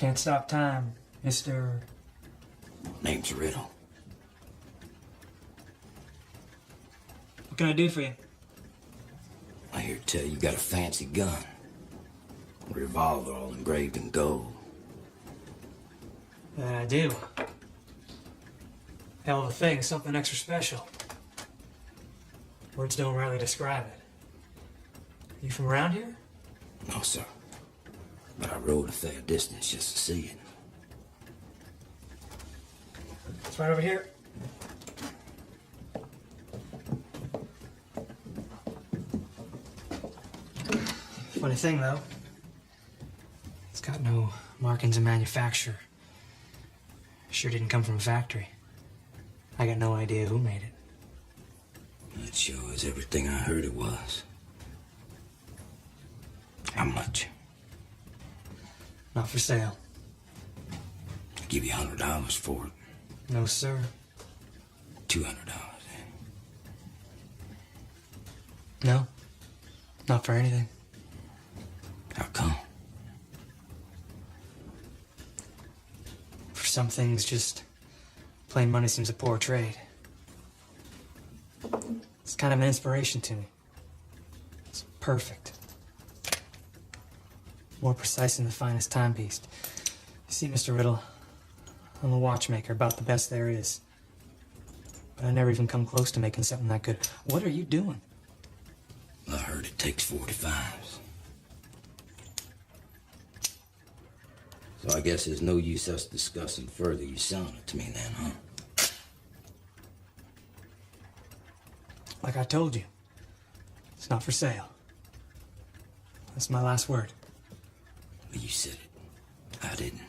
Can't stop time, Mr. Name's Riddle. What can I do for you? I hear tell you got a fancy gun. A revolver all engraved in gold. That I do. Hell of a thing, something extra special. Words don't rarely describe it. You from around here? No, sir. But I rode a fair distance just to see it. It's right over here. Funny thing, though. It's got no markings of manufacture. Sure didn't come from a factory. I got no idea who made it. It sure is everything I heard it was. How much? Not for sale. I'll give you $100 for it. No, sir. $200, eh? No. Not for anything. How come? For some things, just plain money seems a poor trade. It's kind of an inspiration to me. It's perfect. More precise than the finest timepiece. You see, Mr. Riddle, I'm a watchmaker, about the best there is. But I never even come close to making something that good. What are you doing? I heard it takes 45s. So I guess there's no use us discussing further. You selling it to me then, huh? Like I told you, it's not for sale. That's my last word. Well, you said it. I didn't.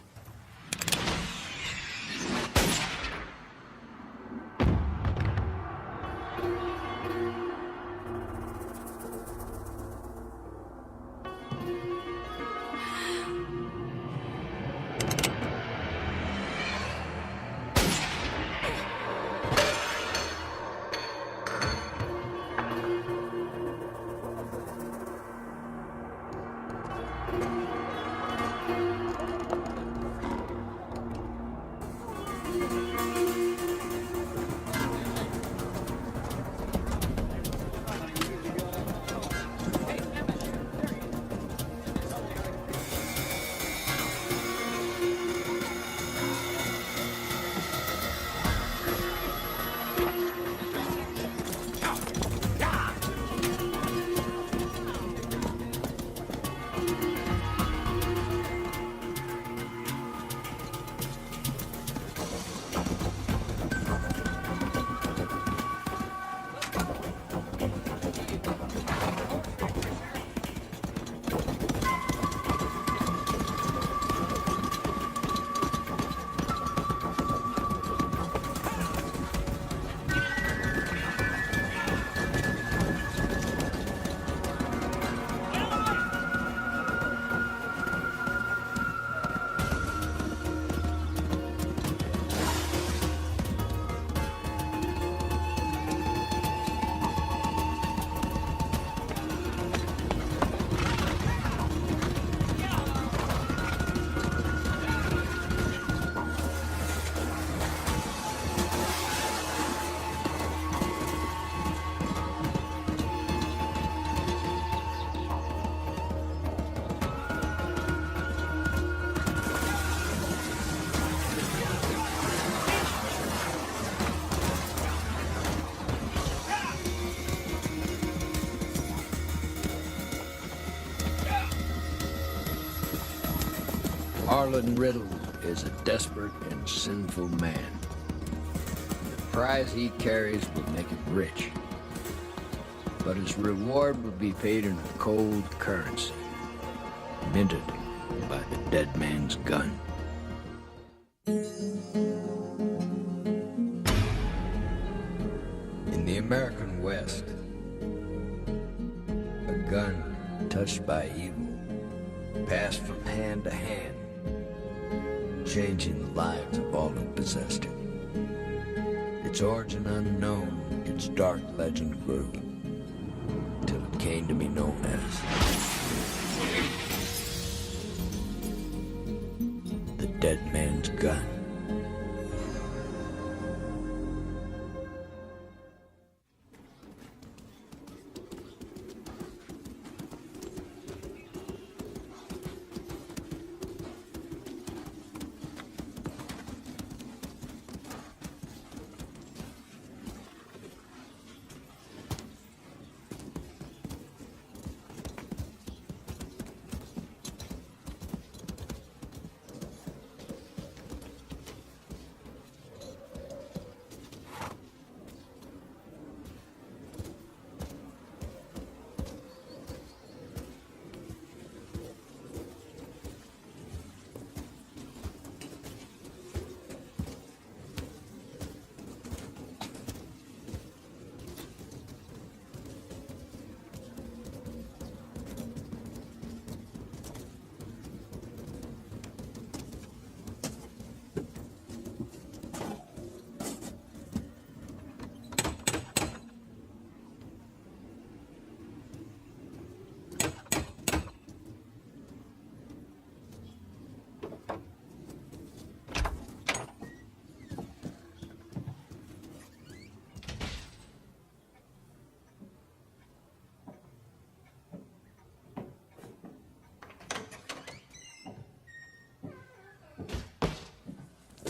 Harlan Riddle is a desperate and sinful man. The prize he carries will make him rich, but his reward will be paid in a cold currency, minted by the dead man's gun. In the American West, a gun touched by evil passed from hand to hand, changing the lives of all who possessed it. Its origin unknown, its dark legend grew, till it came to be known as dead man's gun.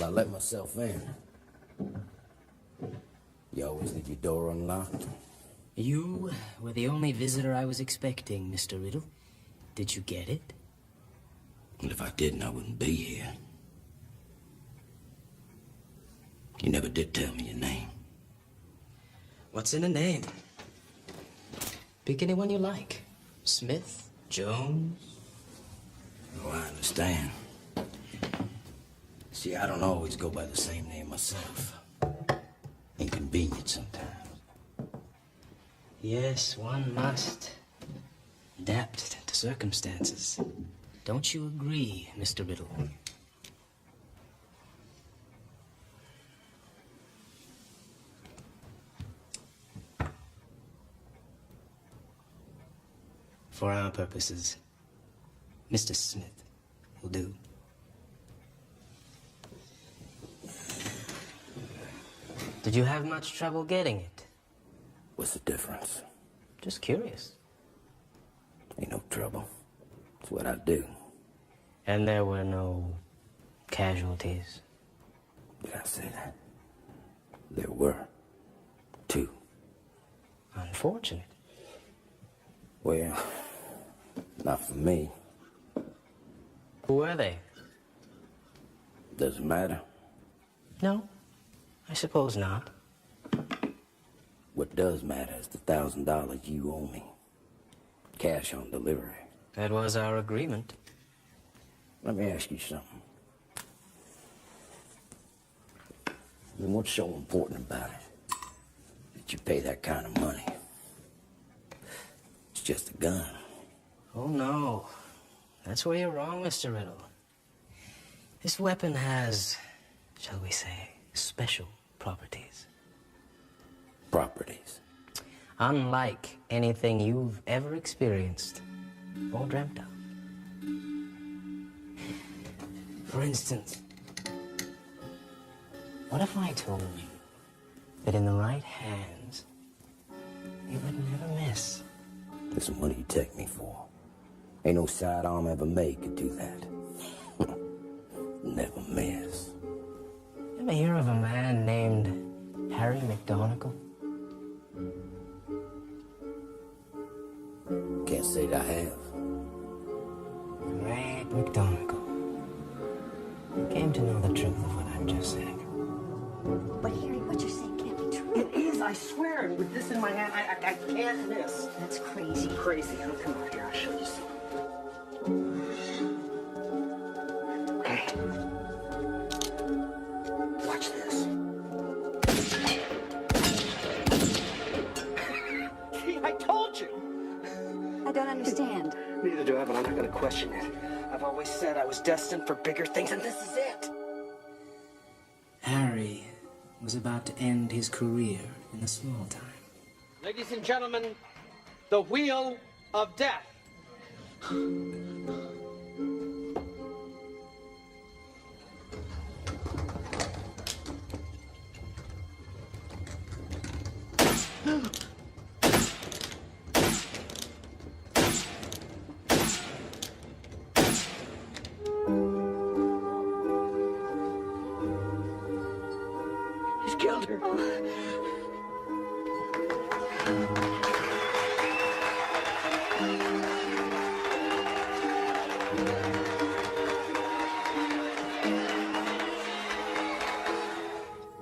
I let myself in. You always leave your door unlocked? You were the only visitor I was expecting, Mr. Riddle. Did you get it? And if I didn't, I wouldn't be here. You never did tell me your name. What's in a name? Pick anyone you like. Smith, Jones. Oh, I understand. See, I don't always go by the same name myself. Inconvenient sometimes. Yes, one must adapt to circumstances. Don't you agree, Mr. Riddle? For our purposes, Mr. Smith will do. Did you have much trouble getting it? What's the difference? Just curious. Ain't no trouble. It's what I do. And there were no casualties? Did I say that? There were. 2. Unfortunate. Well, not for me. Who were they? Doesn't matter. No, I suppose not. What does matter is the $1,000 you owe me. Cash on delivery. That was our agreement. Let me ask you something. Then what's so important about it? That you pay that kind of money. It's just a gun. Oh, no. That's where you're wrong, Mr. Riddle. This weapon has, shall we say, special properties. Properties. Unlike anything you've ever experienced or dreamt of. For instance, what if I told you that in the right hands, you would never miss? Listen, what do you take me for? Ain't no sidearm ever made could do that. Never miss. Ever hear of a man named Harry McDonagall? Can't say that I have. Great McDonagall. He came to know the truth of what I've just said. But Harry, what you're saying can't be true. It is, I swear. With this in my hand, I can't miss. That's crazy. Crazy. Oh, come on here. I'll show you something. Okay. Watch this. See, I told you. I don't understand. Neither do I, but I'm not going to question it. I've always said I was destined for bigger things, and this is it. Harry was about to end his career in a small time. Ladies and gentlemen, the Wheel of Death.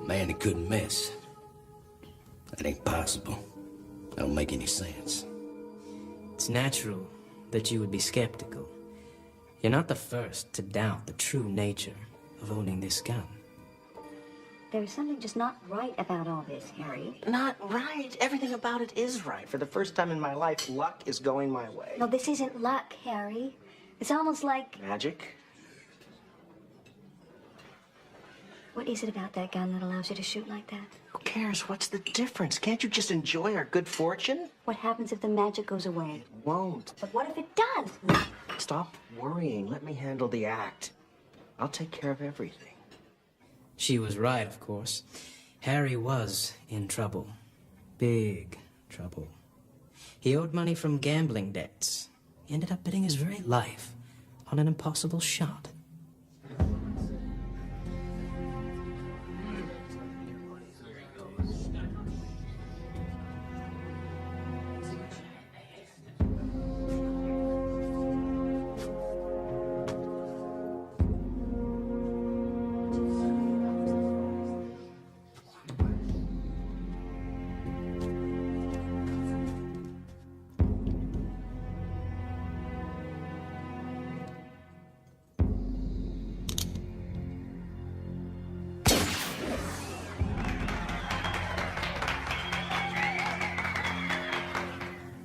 Man, he couldn't miss. That ain't possible. That don't make any sense. It's natural that you would be skeptical. You're not the first to doubt the true nature of owning this gun. There's something just not right about all this, Harry. Not right. Everything about it is right. For the first time in my life, luck is going my way. No, this isn't luck, Harry. It's almost like... Magic? What is it about that gun that allows you to shoot like that? Who cares? What's the difference? Can't you just enjoy our good fortune? What happens if the magic goes away? Won't. But what if it does? Stop worrying. Let me handle the act. I'll take care of everything. She was right, of course. Harry was in trouble. Big trouble. He owed money from gambling debts. He ended up betting his very life on an impossible shot.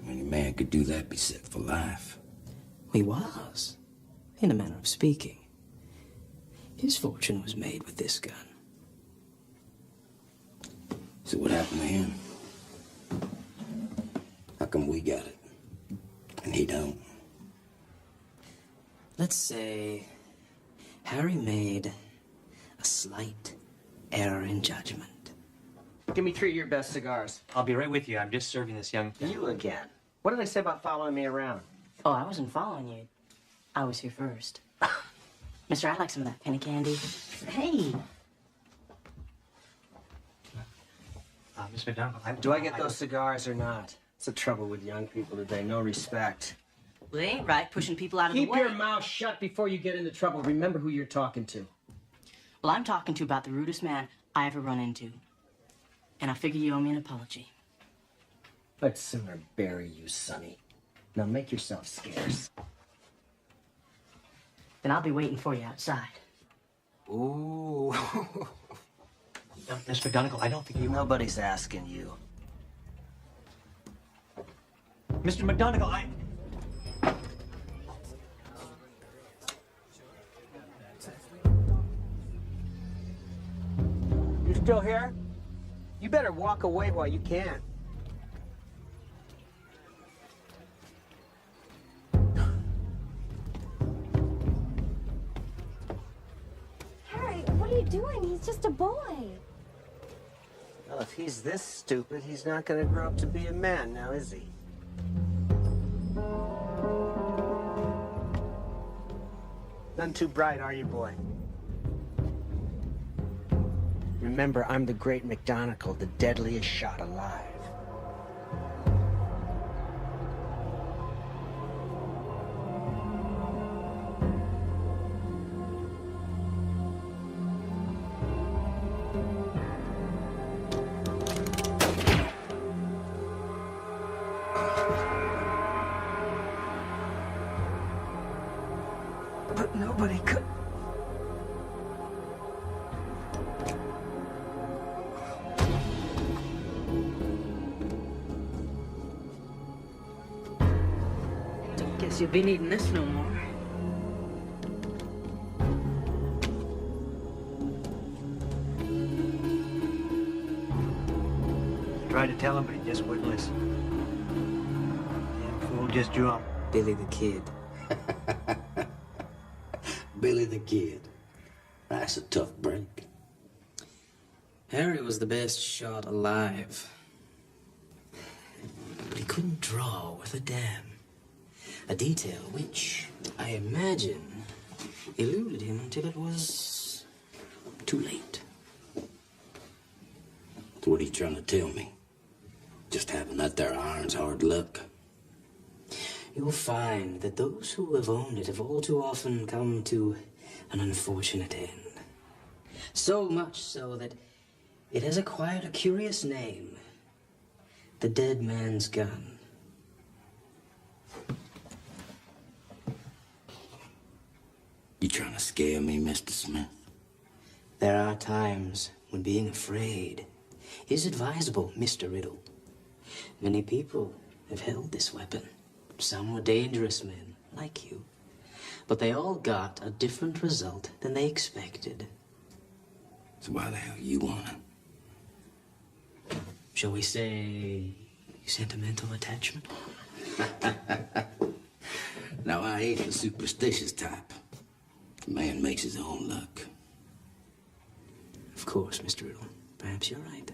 Any man could do that, be set for life. He was, in a manner of speaking. His fortune was made with this gun. So what happened to him? How come we got it, and he don't? Let's say Harry made a slight error in judgment. Give me 3 of your best cigars. I'll be right with you. I'm just serving this young... You again. What did I say about following me around? Oh, I wasn't following you. I was here first. Mister, I'd like some of that penny candy. Hey! Miss McDonald, Do I get those cigars or not? It's the trouble with young people today. No respect. Well, they ain't right pushing people out of Keep the way. your mouth shut before you get into trouble. Remember who you're talking to. Well, I'm talking to about the rudest man I ever run into. And I figure you owe me an apology. I'd sooner bury you, Sonny. Now make yourself scarce. Then I'll be waiting for you outside. Ooh. Miss McDonald, I don't think you... Nobody's asking you. Mr. McDonald, I... You still here? You better walk away while you can. Harry, what are you doing? He's just a boy. Well, if he's this stupid, he's not going to grow up to be a man now, is he? None too bright, are you, boy? Remember, I'm the great McDonagall, the deadliest shot alive. But nobody could... Guess you'll be needing this no more. Tried to tell him, but he just wouldn't listen. Damn fool just drew him. Billy the Kid. Billy the Kid. That's a tough break. Harry was the best shot alive. But he couldn't draw with a dam. A detail which, I imagine, eluded him until it was too late. So what are you trying to tell me? Just having that there iron's hard luck. You'll find that those who have owned it have all too often come to an unfortunate end. So much so that it has acquired a curious name. The dead man's gun. You trying to scare me, Mr. Smith? There are times when being afraid is advisable, Mr. Riddle. Many people have held this weapon. Some were dangerous men, like you. But they all got a different result than they expected. So why the hell you want it? Shall we say sentimental attachment? Now, I ain't the superstitious type. A man makes his own luck. Of course, Mr. Riddle. Perhaps you're right.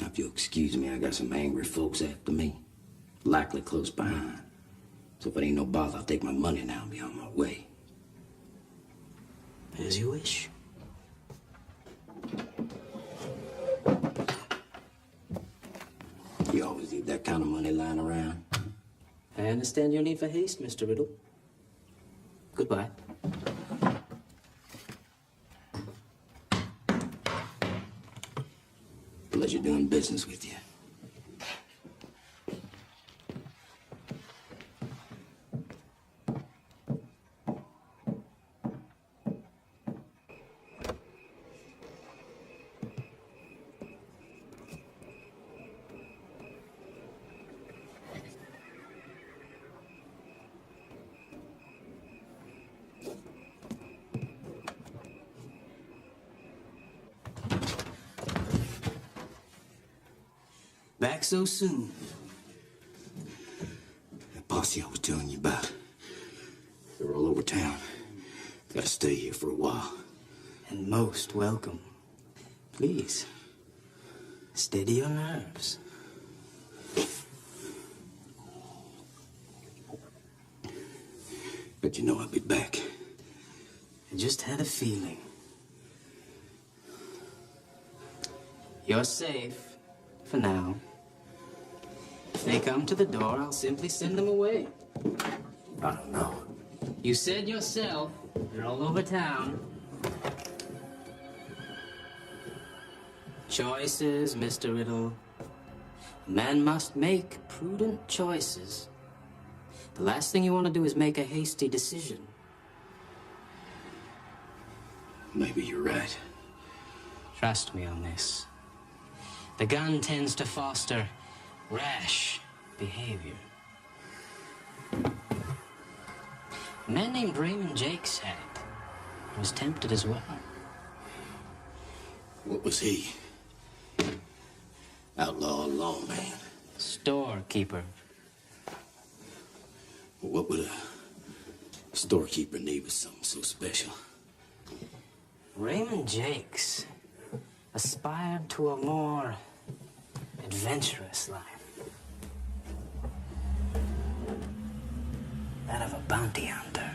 Now, if you'll excuse me, I got some angry folks after me. Likely close behind. So if it ain't no bother, I'll take my money now and be on my way. As you wish. You always leave that kind of money lying around? I understand your need for haste, Mr. Riddle. Goodbye. Pleasure doing business with you. Back so soon? That posse I was telling you about. They're all over town. Gotta stay here for a while. And most welcome. Please, steady your nerves. But you know I'll be back. I just had a feeling. You're safe, for now. If they come to the door, I'll simply send them away. I don't know. You said yourself, they're all over town. Choices, Mr. Riddle. A man must make prudent choices. The last thing you want to do is make a hasty decision. Maybe you're right. Trust me on this. The gun tends to foster rash behavior. A man named Raymond Jakes had it. He was tempted as well. What was he? Outlaw or lawman? Storekeeper. What would a storekeeper need with something so special? Raymond Jakes aspired to a more adventurous life. That of a bounty hunter.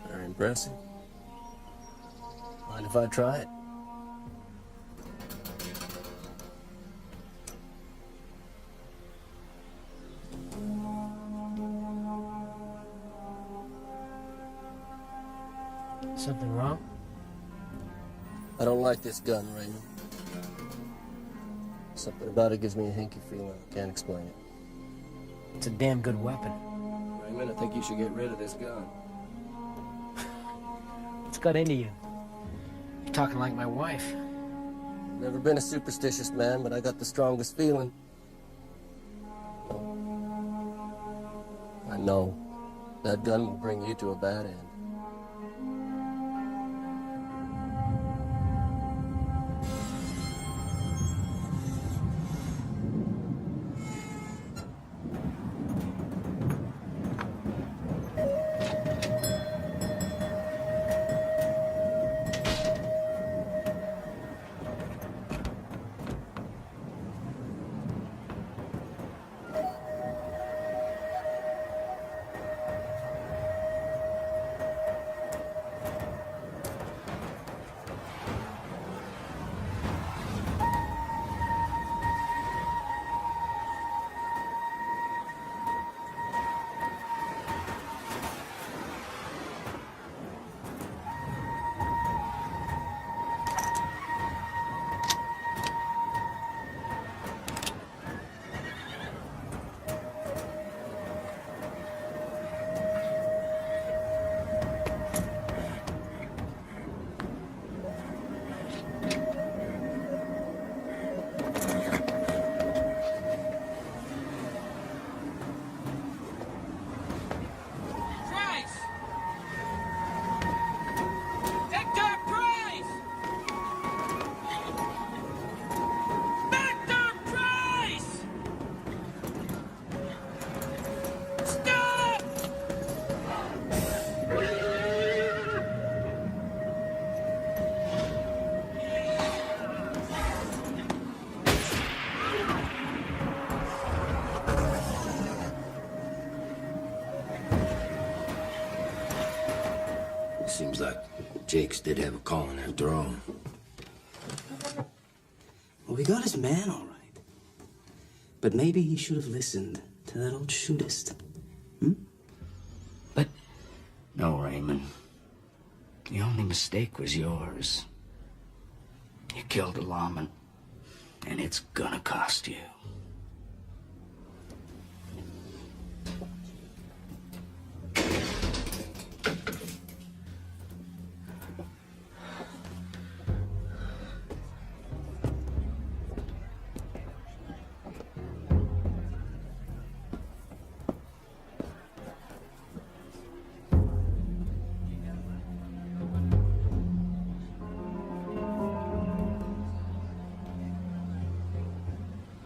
Very impressive. Mind if I try it? Something wrong? I don't like this gun, Raymond. Something about it gives me a hinky feeling. I can't explain it. It's a damn good weapon. Raymond, I think you should get rid of this gun. What's got into you? You're talking like my wife. Never been a superstitious man, but I got the strongest feeling. I know that gun will bring you to a bad end. Seems like Jakes did have a calling after all. Well, we got his man, all right. But maybe he should have listened to that old shootist. But... No, Raymond. The only mistake was yours. You killed a lawman, and it's gonna cost you.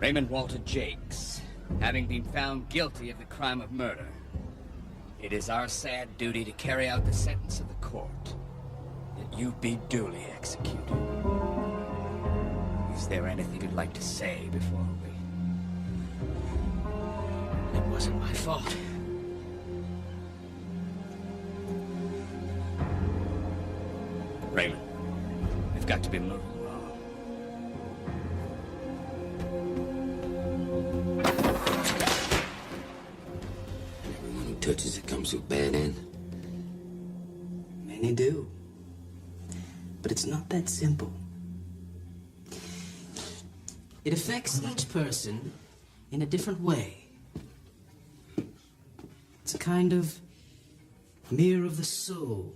Raymond Walter Jakes, having been found guilty of the crime of murder, it is our sad duty to carry out the sentence of the court, that you be duly executed. Is there anything you'd like to say before we... It wasn't my fault. Raymond, we've got to be moving along. Everyone who touches it comes to a bad end. Many do. But it's not that simple. It affects each person in a different way. It's a kind of mirror of the soul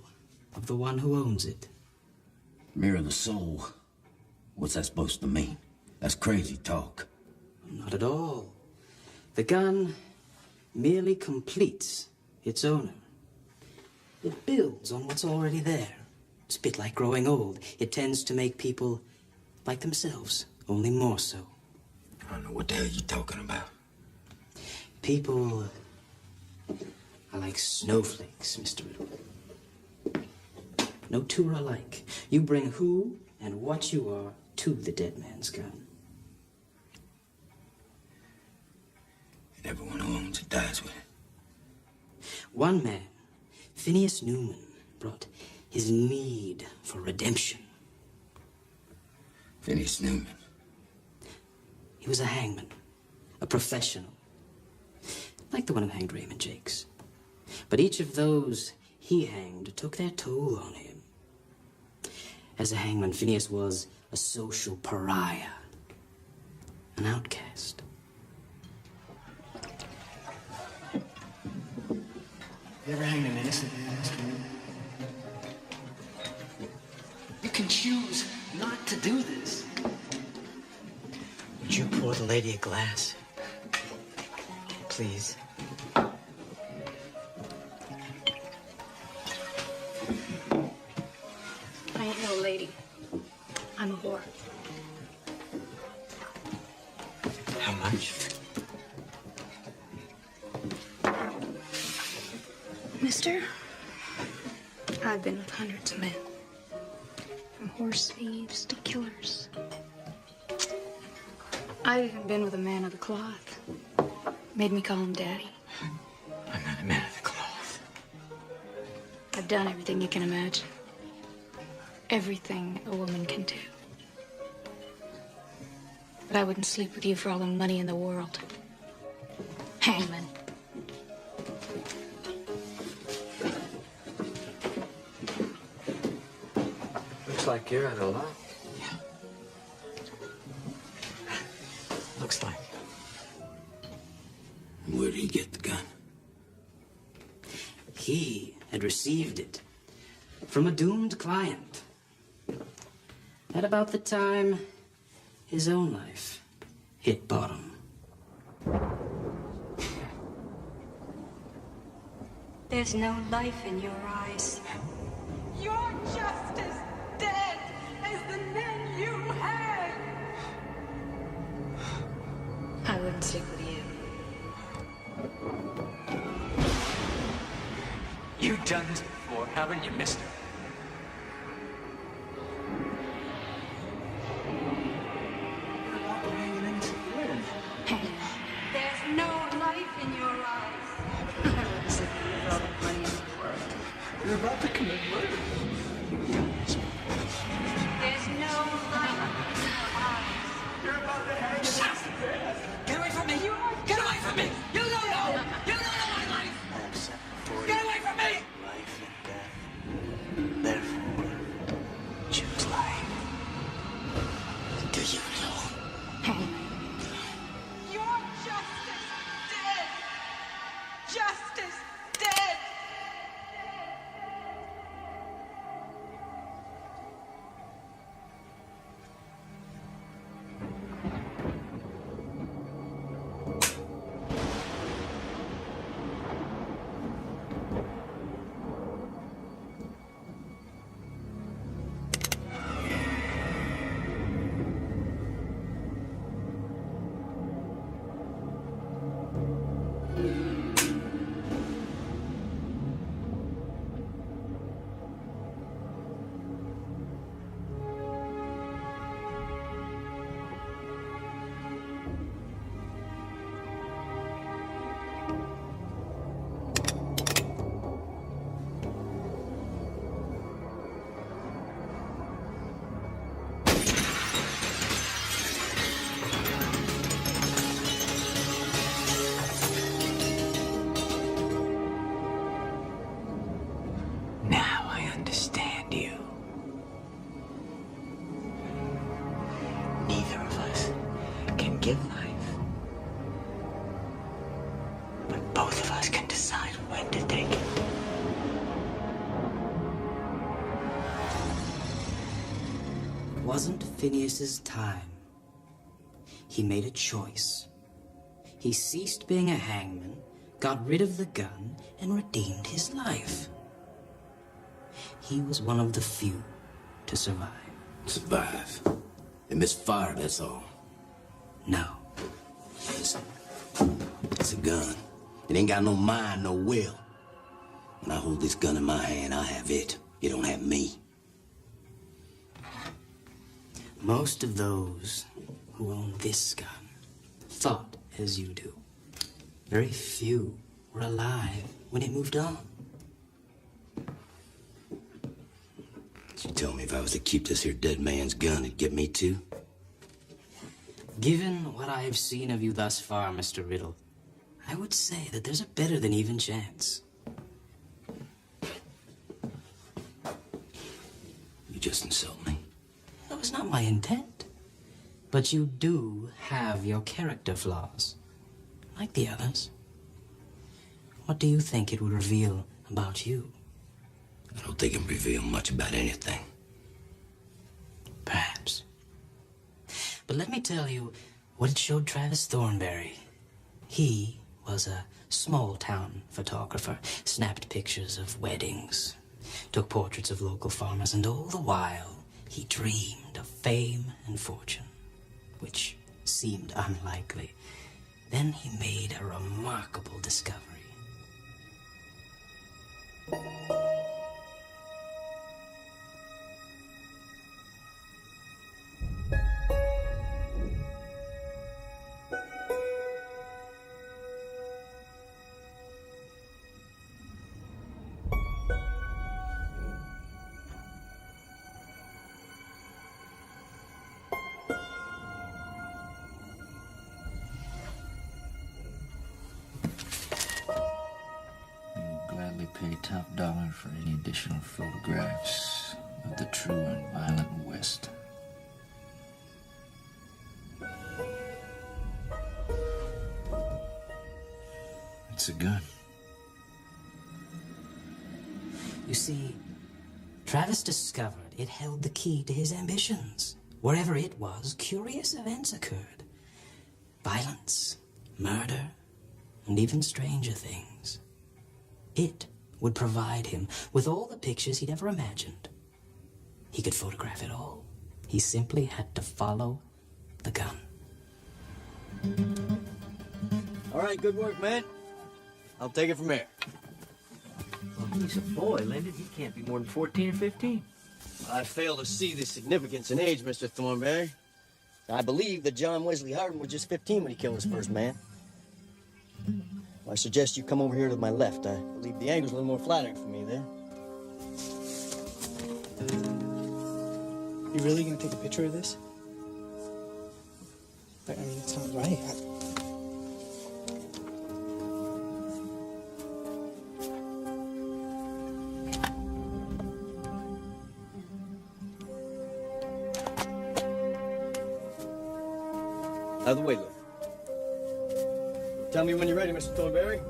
of the one who owns it. Mirror of the soul? What's that supposed to mean? That's crazy talk. Not at all. The gun merely completes its owner. It builds on what's already there. It's a bit like growing old. It tends to make people like themselves, only more so. I don't know what the hell you're talking about. People are like snowflakes, Mr. Riddle. No two are alike. You bring who and what you are to the dead man's gun. And everyone who owns it dies with it. One man, Phineas Newman, brought his need for redemption. Phineas Newman. He was a hangman, a professional, like the one who hanged Raymond Jakes. But each of those he hanged took their toll on him. As a hangman, Phineas was a social pariah, an outcast. You ever hanged an innocent man, Mr. Newman? You can choose not to do this. Would you pour the lady a glass? Please. I ain't no lady. I'm a whore. How much? Mister, I've been with hundreds of men. From horse thieves to killers. I've even been with a man of the cloth. Made me call him Daddy. I'm not a man of the cloth. I've done everything you can imagine. Everything a woman can do. But I wouldn't sleep with you for all the money in the world. Hangman. Looks like you're out of luck. Looks like. Where did he get the gun? He had received it from a doomed client at about the time his own life hit bottom. There's no life in your eyes. You're just as dead as the men you had. I wouldn't sleep with you. You've done this before, haven't you, mister? There's no life in your eyes. I wouldn't sleep with you for all the money in the world. You're about to commit murder. There's no light in your eyes. You're about to hang yourself to death. Get away from me! Get away from me! You don't know! You don't know my life! I am set for Get away from me! life and death. Therefore, choose life. Do you know? Your justice dead. Justice dead. Now I understand you. Neither of us can give life. But both of us can decide when to take it. It wasn't Phineas's time. He made a choice. He ceased being a hangman, got rid of the gun, and redeemed his life. He was one of the few to survive. Survive. They misfired, that's all. No. Listen, it's a gun. It ain't got no mind, no will. When I hold this gun in my hand, I have it. You don't have me. Most of those who own this gun thought as you do. Very few were alive when it moved on. You tell me if I was to keep this here dead man's gun, it'd get me too? Given what I have seen of you thus far, Mr. Riddle, I would say that there's a better than even chance. You just insult me. That was not my intent. But you do have your character flaws, like the others. What do you think it would reveal about you? I don't think it can reveal much about anything. Perhaps. But let me tell you what it showed Travis Thornberry. He was a small-town photographer, snapped pictures of weddings, took portraits of local farmers, and all the while he dreamed of fame and fortune, which seemed unlikely. Then he made a remarkable discovery. Gladly pay top dollar for any additional photographs of the true and violent West. It's a gun. You see, Travis discovered it held the key to his ambitions. Wherever it was, curious events occurred. Violence, murder, and even stranger things. It would provide him with all the pictures he'd ever imagined. He could photograph it all. He simply had to follow the gun. All right, good work, man. I'll take it from here. Well, he's a boy, Lyndon. He can't be more than 14 or 15. I fail to see the significance in age, Mr. Thornberry. I believe that John Wesley Hardin was just 15 when he killed his first man. I suggest you come over here to my left. I believe the angle's a little more flattering for me there. You really gonna take a picture of this? I mean, it's not right. Out of the way, look. Tell me when you're ready, Mr. Thornberry.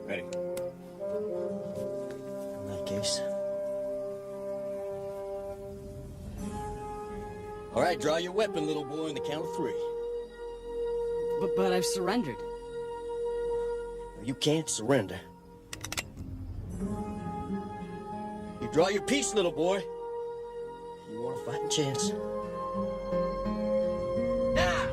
Ready. In that case. All right, draw your weapon, little boy, on the count of 3. But I've surrendered. You can't surrender. You draw your piece, little boy. You want a fighting chance. Now!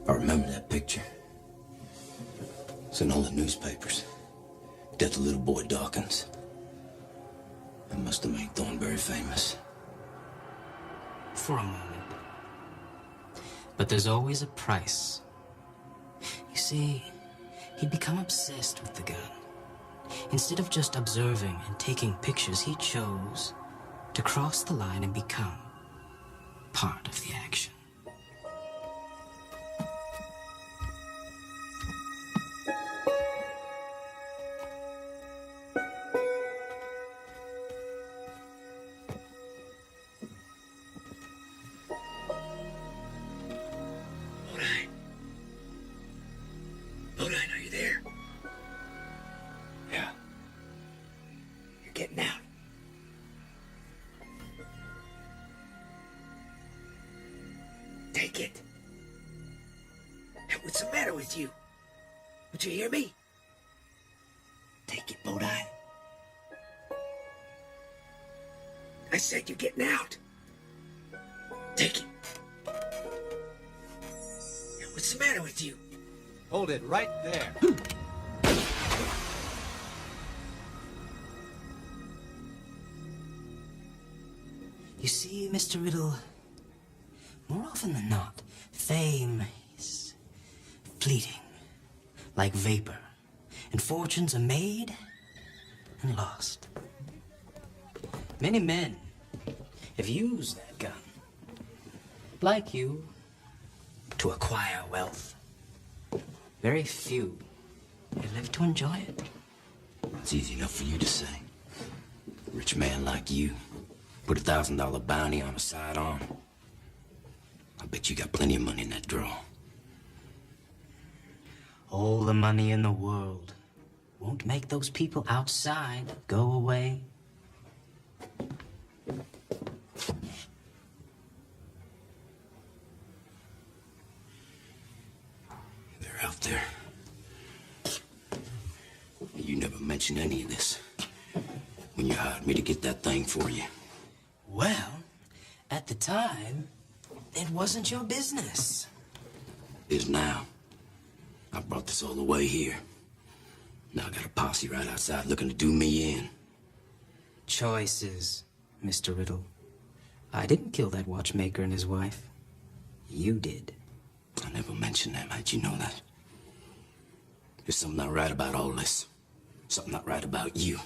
I remember that picture. It's in all the newspapers. Death of little boy Dawkins. It must have made Thornberry famous. For a moment. But there's always a price. You see, he'd become obsessed with the gun. Instead of just observing and taking pictures, he chose to cross the line and become part of the action. Bodine, are you there? Yeah. You're getting out. Take it. Hey, what's the matter with you? Don't you hear me? Take it, Bodine. I said you're getting out. Take it. Hey, what's the matter with you? Hold it right there. You see, Mr. Riddle, more often than not, fame is fleeting, like vapor, and fortunes are made and lost. Many men have used that gun, like you, to acquire wealth. Very few have lived to enjoy it. It's easy enough for you to say. A rich man like you, put a $1,000 bounty on a sidearm. I bet you got plenty of money in that drawer. All the money in the world won't make those people outside go away. They're out there. You never mentioned any of this when you hired me to get that thing for you. Well, at the time, it wasn't your business. Is now. I brought this all the way here. Now I got a posse right outside looking to do me in. Choices, Mr. Riddle. I didn't kill that watchmaker and his wife. You did. I never mentioned them. How'd you know that? There's something not right about all this. Something not right about you.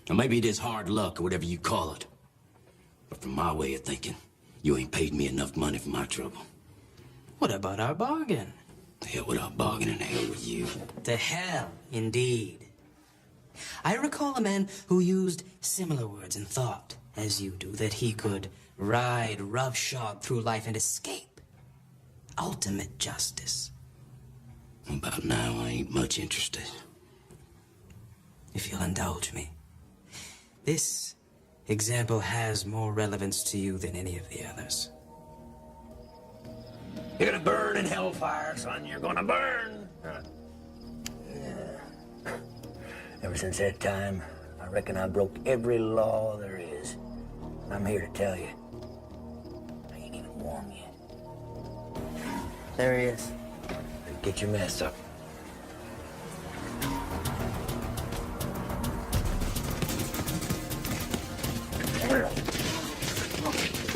Or maybe it is hard luck or whatever you call it. But from my way of thinking, you ain't paid me enough money for my trouble. What about our bargain? The hell with our bargain and the hell with you. To hell, indeed. I recall a man who used similar words and thought, as you do, that he could ride roughshod through life and escape ultimate justice. About now, I ain't much interested. If you'll indulge me. This example has more relevance to you than any of the others. You're gonna burn in hellfire, son. You're gonna burn. Ever since that time, I reckon I broke every law there is. And I'm here to tell you, I ain't even warm yet. There he is. Get your mess up.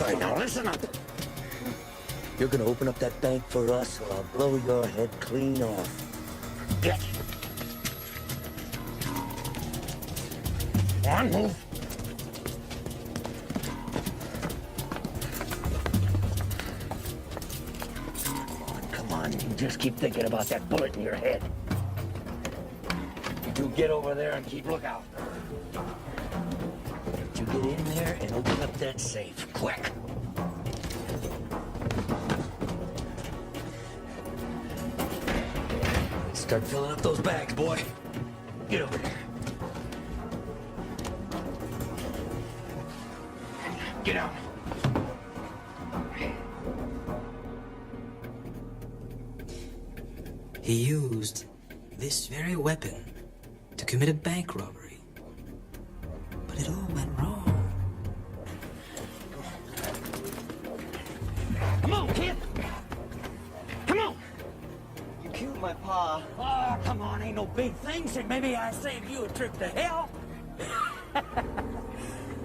All right, now listen up. You're gonna open up that bank for us, or I'll blow your head clean off. Get. On, move. Come on, you just keep thinking about that bullet in your head. You two get over there and keep lookout. You get in there and open up that safe, quick. Start filling up those bags, boy. Get over there. Get out. He used this very weapon to commit a bank robbery. But it all went wrong. Come on, kid. Come on. You killed my pa. Oh, come on, ain't no big thing. Said maybe I saved you a trip to hell.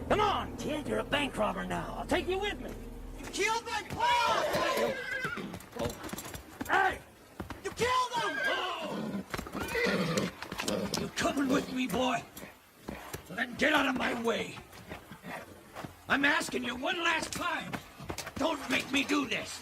Come on, kid, you're a bank robber now. I'll take you with me. You killed my pa! Hey! You killed him! You coming with me, boy? Well, then get out of my way. I'm asking you one last time. Don't make me do this.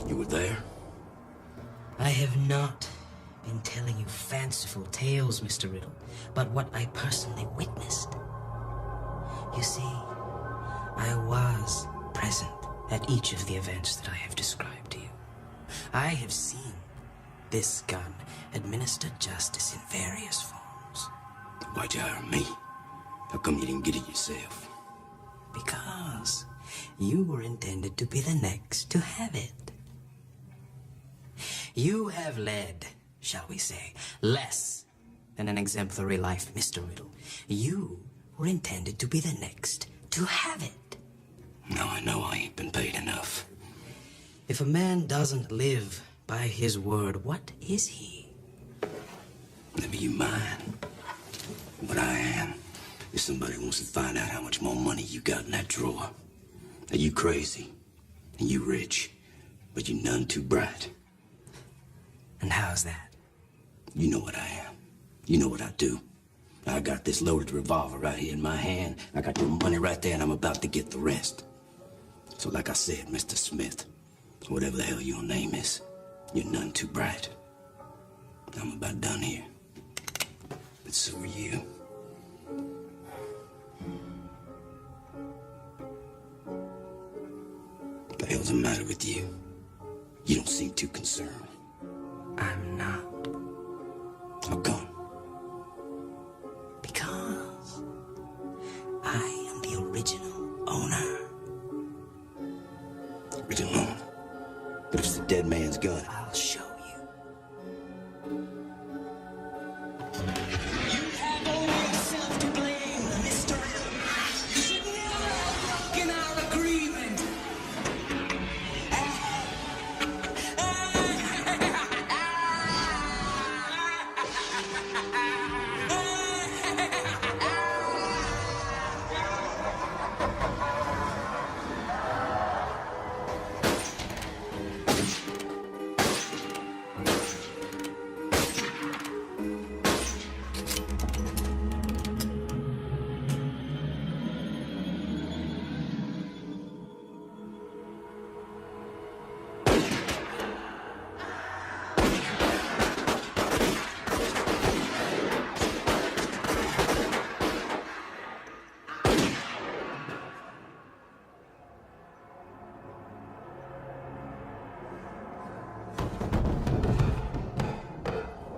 You were there? I have not been telling you fanciful tales, Mr. Riddle, but what I personally witnessed. You see, I was present at each of the events that I have described to you. I have seen this gun administer justice in various forms. Why'd you hire me? How come you didn't get it yourself? Because you were intended to be the next to have it. You have led, shall we say, less than an exemplary life, Mr. Riddle. You were intended to be the next to have it. Now I know I ain't been paid enough. If a man doesn't live by his word, what is he? Never you mind. What I am is somebody who wants to find out how much more money you got in that drawer. Now you crazy, and you rich, but you none too bright. And how's that? You know what I am. You know what I do. I got this loaded revolver right here in my hand. I got your money right there, and I'm about to get the rest. So like I said, Mr. Smith, whatever the hell your name is, you're none too bright. I'm about done here. But so are you. What the hell's the matter with you? You don't seem too concerned. I'm not. How come? Because I am the original owner. Original owner? But if it's the dead man's gun, I'll show you. You have only yourself to blame, Mr. Riddle. You should never have broken our agreement.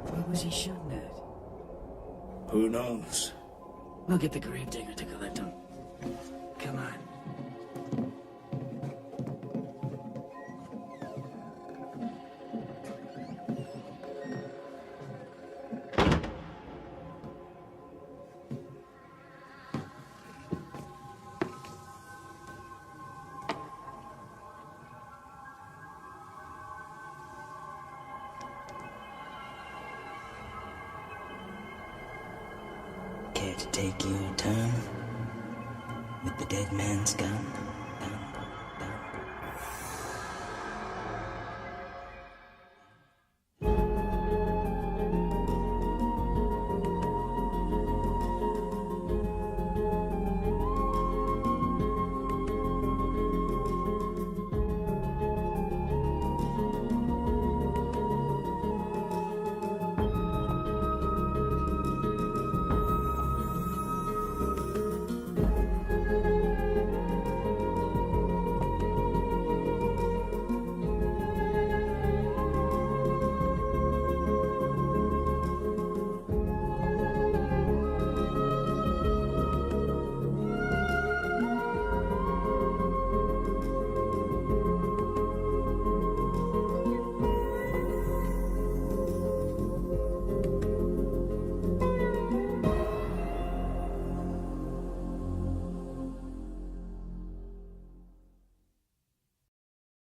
What was he shooting at? Who knows? We'll get the gravedigger to collect him. Come on. Care to take your turn with the dead man's gun?